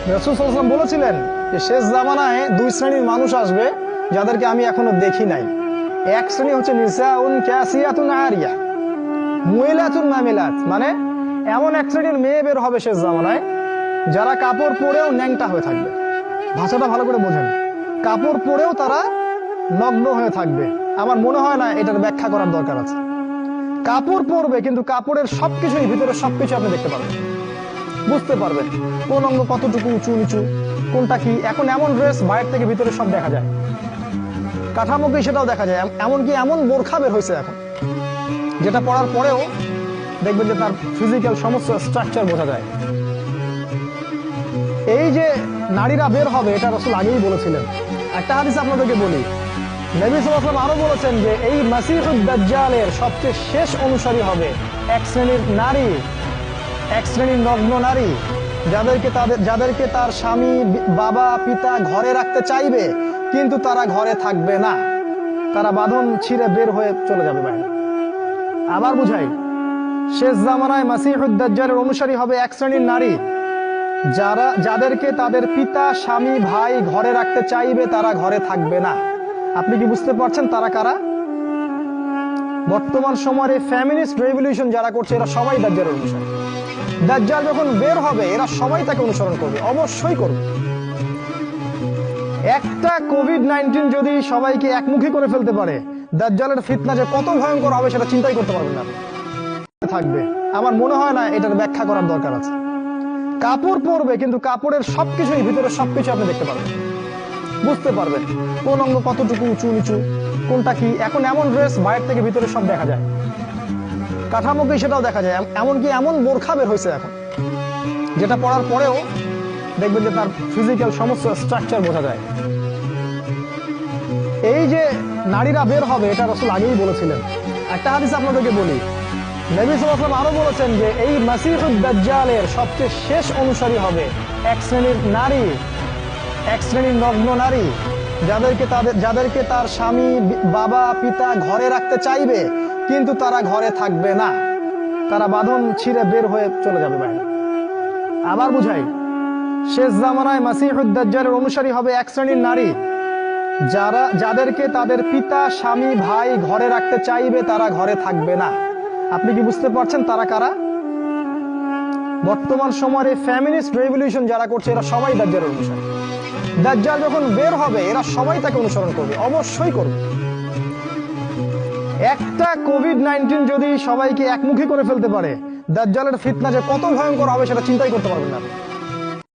রাসূল সাল্লাল্লাহু আলাইহি ওয়াসাল্লাম বলেছিলেন যে শেষ জামানায় দুই শ্রেণীর মানুষ আসবে যাদেরকে আমি এখনো দেখি নাই। এক শ্রেণী হচ্ছে নিসাউন কাসিয়াতুন আরিয়া মুইলাতুন মামিলাত, মানে এমন এক শ্রেণীর মেয়ে বের হবে শেষ জামানায় যারা কাপড় পরেও ন্যাংটা হয়ে থাকবে। ভাষাটা ভালো করে বোঝেন, কাপড় পরেও তারা নগ্ন হয়ে থাকবে। আমার মনে হয় না এটার ব্যাখ্যা করার দরকার আছে। কাপড় পরবে কিন্তু কাপড়ের সবকিছুই, ভিতরে সবকিছু আপনি দেখতে পারবেন, বুঝতে পারবেন কোন অঙ্গ কতটুকু উঁচু নিচু, কোনটা কি। এখন এমন ড্রেস বাইরে থেকে ভিতরে সব দেখা যায়, কাঠামোকে সেটাও দেখা যায়। এমনকি এমন বোরখা বের হয়েছে এখন, যেটা পরার পরেও দেখবেন যে তার ফিজিক্যাল সমস্ত স্ট্রাকচার বোঝা যায়। এই যে নারীরা বের হবে, এটা রাসূল আগেই বলেছিলেন। একটা হাদিস আপনাদেরকে বলি, নবী সাল্লাল্লাহু আলাইহি ওয়াসাল্লাম আরো বলেছেন যে এই মাসীহুদ দাজ্জালের সবচেয়ে শেষ অনুসারী হবে এক শ্রেণীর নারী, এক শ্রেণীর নগ্ন নারী, যাদেরকে তার স্বামী বাবা পিতা ঘরে রাখতে চাইবে কিন্তু তারা ঘরে থাকবে না, তারা বাঁধন ছিঁড়ে বের হয়ে চলে যাবে বাইরে। আবার বুঝাই, শেষ জামানায় মাসীহুদ দাজ্জালের অনুসারী হবে এক শ্রেণীর নারী যাদেরকে তাদের পিতা স্বামী ভাই ঘরে রাখতে চাইবে, তারা ঘরে থাকবে না। আপনি কি বুঝতে পারছেন তারা কারা? বর্তমান সময়ে ফ্যামিলিস্ট রেভলিউশন যারা করছে এরা সবাই দাজ্জালের অনুসারী। দাজ্জাল যখন বের হবে এরা সবাই তাকে অনুসরণ করবে, অবশ্যই করবে। একটা কোভিড-19 যদি সবাইকে একমুখী করে ফেলতে পারে, দাজ্জালের ফিতনা যে কত ভয়ঙ্কর হবে সেটা চিন্তাই করতে পারবেন না থাকবে। আমার মনে হয় না এটার ব্যাখ্যা করার দরকার আছে। কাপড় পরবে কিন্তু কাপড়ের সবকিছুই, ভিতরে সবকিছু আপনি দেখতে পারবেন, বুঝতে পারবেন কোন অঙ্গ কতটুকু উঁচু নিচু, কোনটা কি। এখন এমন ড্রেস বাইরে থেকে ভিতরে সব দেখা যায়, কাঠামোকে সেটাও দেখা যায়। এমনকি এমন বোরখা বের হয়েছে এখন, যেটা পরার পরেও দেখবেন যে তার ফিজিক্যাল সমস্ত স্ট্রাকচার বোঝা যায়। এই যে নারীরা বের হবে, এটা রাসূল আগেই বলেছিলেন। একটা হাদিস আপনাদেরকে বলি, নবী সাল্লাল্লাহু আলাইহি ওয়াসাল্লাম আরো বলেছেন যে এই মাসীহুদ দাজ্জালের সবচেয়ে শেষ অনুসারী হবে এক শ্রেণীর নারী, এক শ্রেণীর নগ্ন নারী, যাদেরকে তার স্বামী বাবা পিতা ঘরে রাখতে চাইবে কিন্তু তারা ঘরে থাকবে না, তারা বাঁধন ছিঁড়ে বের হয়ে চলে যাবে বাইরে। আবার বুঝাই, শেষ জামানায় মাসীহুদ দাজ্জালের অনুসারী হবে এক শ্রেণীর নারী যাদেরকে তাদের পিতা স্বামী ভাই ঘরে রাখতে চাইবে, তারা ঘরে থাকবে না। আপনি কি বুঝতে পারছেন তারা কারা? বর্তমান সময়ে ফ্যামিলিস্ট রেভলিউশন যারা করছে এরা সবাই দাজ্জালের অনুসারী। দাজ্জাল যখন বের হবে এরা সবাই তাকে অনুসরণ করবে, অবশ্যই করবে। একটা কোভিড-19 যদি সবাইকে একমুখী করে ফেলতে পারে, দাজ্জালের ফিতনা যে কত ভয়ঙ্কর হবে সেটা চিন্তাই করতে পারবেন না।